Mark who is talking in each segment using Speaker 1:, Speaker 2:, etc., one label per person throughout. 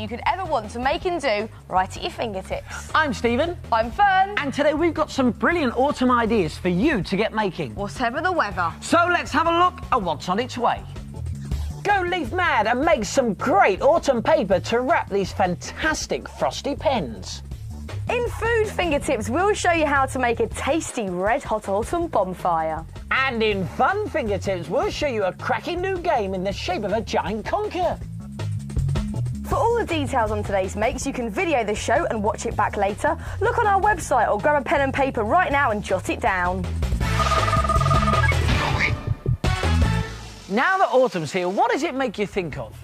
Speaker 1: you could ever want to make and do right at your fingertips.
Speaker 2: I'm Stephen.
Speaker 1: I'm Fern.
Speaker 2: And today we've got some brilliant autumn ideas for you to get making.
Speaker 1: Whatever the weather.
Speaker 2: So let's have a look at what's on its way. Go leaf mad and make some great autumn paper to wrap these fantastic frosty pens.
Speaker 1: In Food Fingertips, we'll show you how to make a tasty red-hot autumn bonfire.
Speaker 2: And in Fun Fingertips, we'll show you a cracking new game in the shape of a giant conker.
Speaker 1: For all the details on today's makes, you can video the show and watch it back later. Look on our website or grab a pen and paper right now and jot it down.
Speaker 2: Now that autumn's here, what does it make you think of?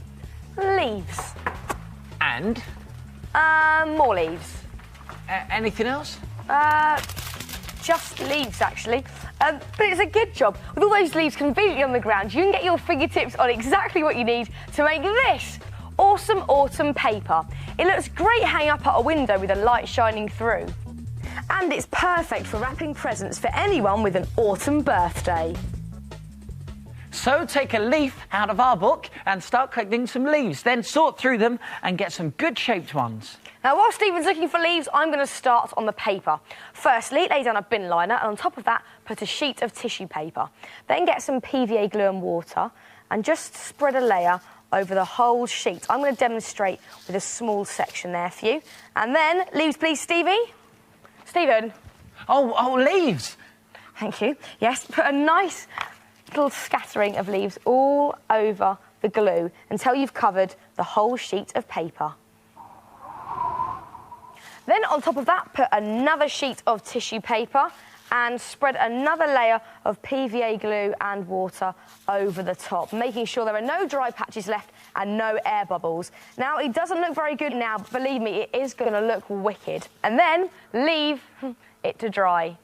Speaker 1: Leaves.
Speaker 2: And?
Speaker 1: More leaves.
Speaker 2: Anything else?
Speaker 1: Just leaves, actually. But it's a good job. With all those leaves conveniently on the ground, you can get your fingertips on exactly what you need to make this awesome autumn paper. It looks great hanging up at a window with the light shining through. And it's perfect for wrapping presents for anyone with an autumn birthday.
Speaker 2: So take a leaf out of our book and start collecting some leaves. Then sort through them and get some good shaped ones.
Speaker 1: Now, while Stephen's looking for leaves, I'm going to start on the paper. Firstly, lay down a bin liner and on top of that, put a sheet of tissue paper. Then get some PVA glue and water and just spread a layer over the whole sheet. I'm going to demonstrate with a small section there for you. And then, leaves please, Stevie. Stephen.
Speaker 2: Oh, leaves.
Speaker 1: Thank you. Yes, put a nice little scattering of leaves all over the glue until you've covered the whole sheet of paper. Then on top of that, put another sheet of tissue paper and spread another layer of PVA glue and water over the top, making sure there are no dry patches left and no air bubbles. Now, it doesn't look very good now, but believe me, it is going to look wicked. And then leave it to dry.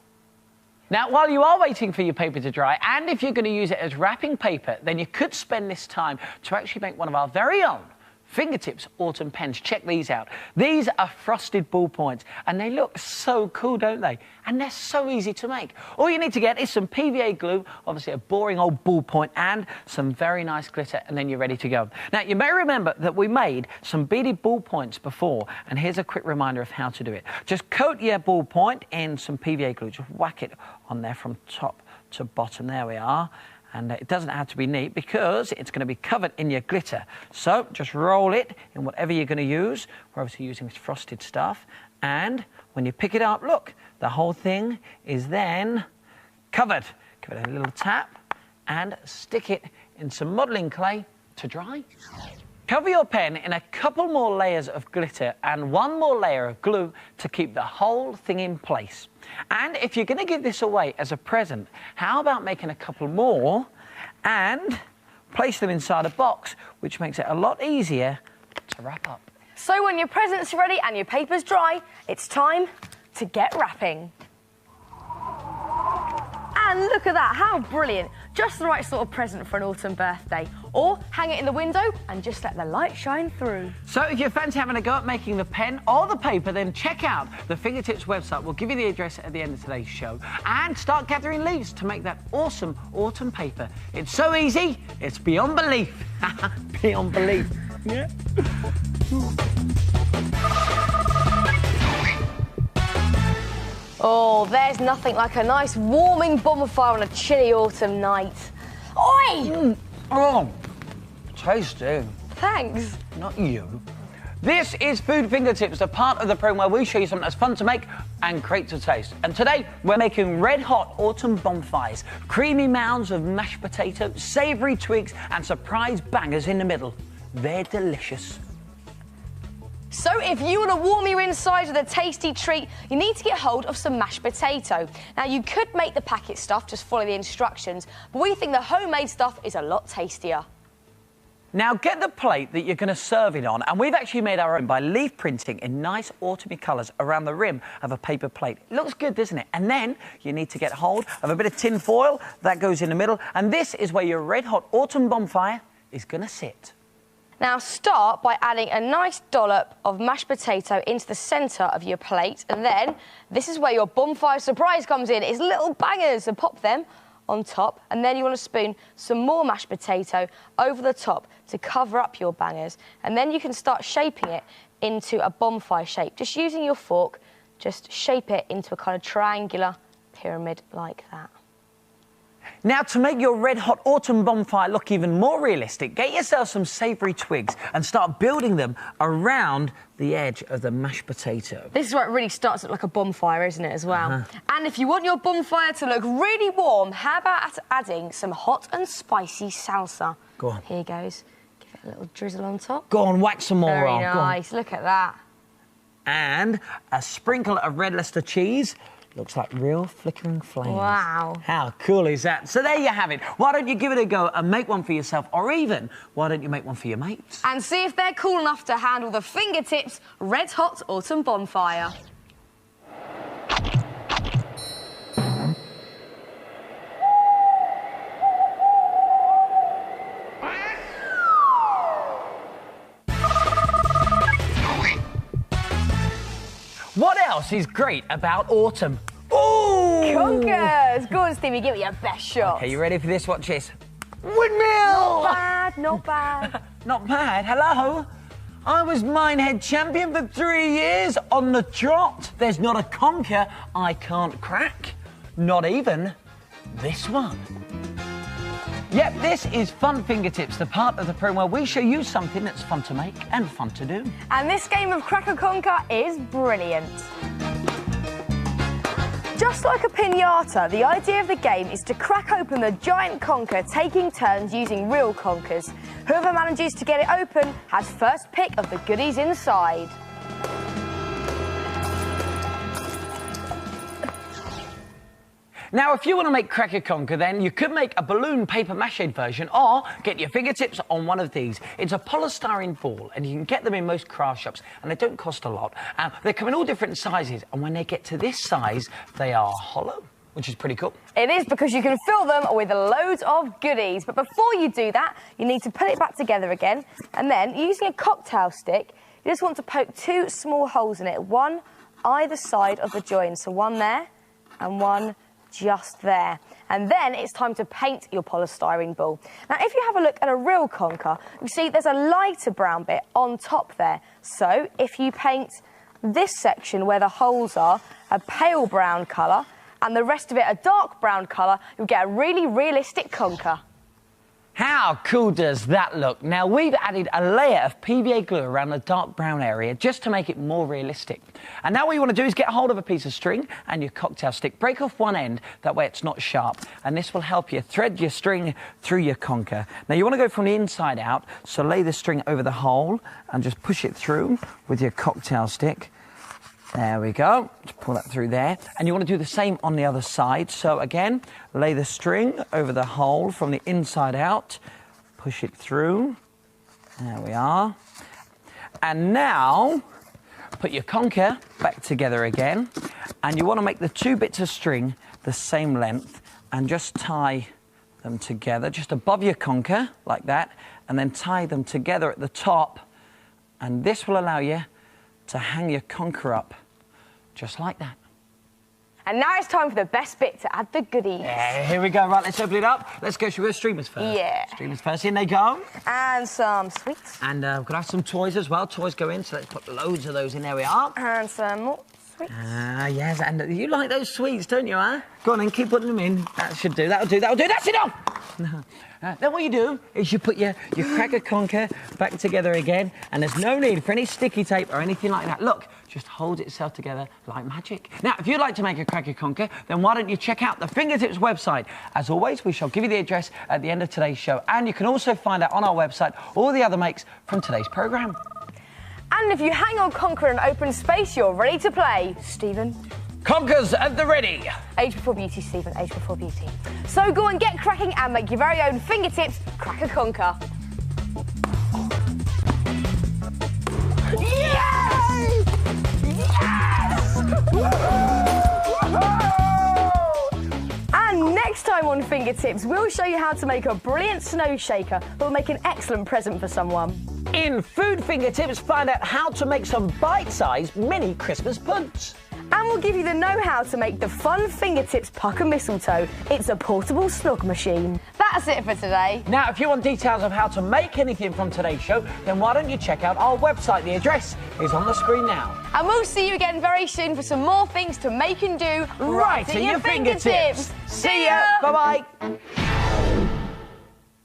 Speaker 2: Now, while you are waiting for your paper to dry, and if you're going to use it as wrapping paper, then you could spend this time to actually make one of our very own Fingertips autumn pens. Check these out. These are frosted ballpoints, and they look so cool, don't they? And they're so easy to make. All you need to get is some PVA glue, obviously a boring old ballpoint, and some very nice glitter, and then you're ready to go. Now, you may remember that we made some beaded ballpoints before, and here's a quick reminder of how to do it. Just coat your ballpoint in some PVA glue. Just whack it on there from top to bottom. There we are. And it doesn't have to be neat because it's going to be covered in your glitter. So just roll it in whatever you're going to use. We're obviously using this frosted stuff. And when you pick it up, look, the whole thing is then covered. Give it a little tap and stick it in some modelling clay to dry. Cover your pen in a couple more layers of glitter and one more layer of glue to keep the whole thing in place. And if you're going to give this away as a present, how about making a couple more and place them inside a box, which makes it a lot easier to wrap up.
Speaker 1: So when your present's ready and your paper's dry, it's time to get wrapping. And look at that, how brilliant. Just the right sort of present for an autumn birthday. Or hang it in the window and just let the light shine through.
Speaker 2: So if you fancy having a go at making the pen or the paper, then check out the Fingertips website. We'll give you the address at the end of today's show. And start gathering leaves to make that awesome autumn paper. It's so easy, it's beyond belief. Beyond belief. Yeah.
Speaker 1: Oh, there's nothing like a nice warming bonfire on a chilly autumn night. Oi!
Speaker 2: Oh, tasty.
Speaker 1: Thanks.
Speaker 2: Not you. This is Food Fingertips, the part of the program where we show you something that's fun to make and great to taste. And today, we're making red-hot autumn bonfires. Creamy mounds of mashed potato, savoury twigs, and surprise bangers in the middle. They're delicious.
Speaker 1: So if you want to warm your insides with a tasty treat, you need to get hold of some mashed potato. Now, you could make the packet stuff, just follow the instructions, but we think the homemade stuff is a lot tastier.
Speaker 2: Now, get the plate that you're going to serve it on, and we've actually made our own by leaf printing in nice autumny colours around the rim of a paper plate. It looks good, doesn't it? And then you need to get hold of a bit of tin foil. That goes in the middle, and this is where your red-hot autumn bonfire is going to sit.
Speaker 1: Now start by adding a nice dollop of mashed potato into the centre of your plate, and then this is where your bonfire surprise comes in. It's little bangers, and pop them on top, and then you want to spoon some more mashed potato over the top to cover up your bangers, and then you can start shaping it into a bonfire shape. Just using your fork, just shape it into a kind of triangular pyramid like that.
Speaker 2: Now, to make your red-hot autumn bonfire look even more realistic, get yourself some savoury twigs and start building them around the edge of the mashed potato.
Speaker 1: This is where it really starts to look like a bonfire, isn't it, as well? And if you want your bonfire to look really warm, how about adding some hot and spicy salsa?
Speaker 2: Go on.
Speaker 1: Here goes. Give it a little drizzle on top.
Speaker 2: Go on, whack some more
Speaker 1: Very
Speaker 2: on.
Speaker 1: nice. Look at that.
Speaker 2: And a sprinkle of red Leicester cheese. Looks like real flickering flames.
Speaker 1: Wow.
Speaker 2: How cool is that? So there you have it. Why don't you give it a go and make one for yourself, or even, why don't you make one for your mates?
Speaker 1: And see if they're cool enough to handle the fingertips red-hot autumn bonfire.
Speaker 2: What else is great about autumn? Ooh!
Speaker 1: Conkers! Go on, Stevie, give it your best shot.
Speaker 2: Okay, you ready for this? Watch this.
Speaker 1: Not
Speaker 2: Windmill!
Speaker 1: bad, not bad.
Speaker 2: Not bad. Hello? I was Minehead champion for 3 years on the trot. There's not a conker I can't crack. Not even this one. Yep, this is Fun Fingertips, the part of the program where we show you something that's fun to make and fun to do.
Speaker 1: And this game of Crack or Conker is brilliant. Just like a piñata, the idea of the game is to crack open the giant conker, taking turns using real conkers. Whoever manages to get it open has first pick of the goodies inside.
Speaker 2: Now, if you want to make Crack or Conker, then you could make a balloon paper mache version, or get your fingertips on one of these. It's a polystyrene ball, and you can get them in most craft shops, and they don't cost a lot. They come in all different sizes, and when they get to this size, they are hollow, which is pretty cool.
Speaker 1: It is, because you can fill them with loads of goodies. But before you do that, you need to put it back together again, and then, using a cocktail stick, you just want to poke 2 small holes in it, one either side of the join. So one there, and one just there. And then it's time to paint your polystyrene ball. Now, if you have a look at a real conker, you see there's a lighter brown bit on top there. So if you paint this section where the holes are a pale brown colour and the rest of it a dark brown colour, you'll get a really realistic conker.
Speaker 2: How cool does that look? Now, we've added a layer of PVA glue around the dark brown area just to make it more realistic. And now what you want to do is get hold of a piece of string and your cocktail stick. Break off one end, that way it's not sharp. And this will help you thread your string through your conker. Now, you want to go from the inside out, so lay the string over the hole and just push it through with your cocktail stick. There we go. Just pull that through there. And you want to do the same on the other side. So again, lay the string over the hole from the inside out. Push it through. There we are. And now, put your conker back together again. And you want to make the 2 bits of string the same length and just tie them together, just above your conker, like that. And then tie them together at the top. And this will allow you to hang your conker up just like that.
Speaker 1: And now it's time for the best bit, to add the goodies.
Speaker 2: Yeah, here we go. Right, let's open it up. Let's go. Should we go streamers first?
Speaker 1: Yeah.
Speaker 2: Streamers first. In they go.
Speaker 1: And some sweets.
Speaker 2: And we're going to have some toys as well. Toys go in, so let's put loads of those in. There we are.
Speaker 1: And some more sweets.
Speaker 2: Yes, and you like those sweets, don't you, huh? Go on then, keep putting them in. That should do. That'll do. That'll do. That's enough! Then what you do is you put your Crack or Conker back together again, and there's no need for any sticky tape or anything like that. Look, just holds itself together like magic. Now, if you'd like to make a Crack or Conker, then why don't you check out the Fingertips website? As always, we shall give you the address at the end of today's show, and you can also find out on our website all the other makes from today's programme.
Speaker 1: And if you hang or conquer an open space, you're ready to play. Stephen?
Speaker 2: Conkers at the ready.
Speaker 1: Age before beauty, Stephen. Age before beauty. So go and get cracking and make your very own Fingertips Crack or Conker. Yes! Yes! And next time on Fingertips, we'll show you how to make a brilliant snow shaker that will make an excellent present for someone.
Speaker 2: In Food Fingertips, find out how to make some bite-sized mini Christmas puds.
Speaker 1: And we'll give you the know-how to make the fun fingertips pucker mistletoe. It's a portable slug machine. That's it for today.
Speaker 2: Now, if you want details of how to make anything from today's show, then why don't you check out our website? The address is on the screen now.
Speaker 1: And we'll see you again very soon for some more things to make and do
Speaker 2: right in your fingertips. See ya. Bye-bye.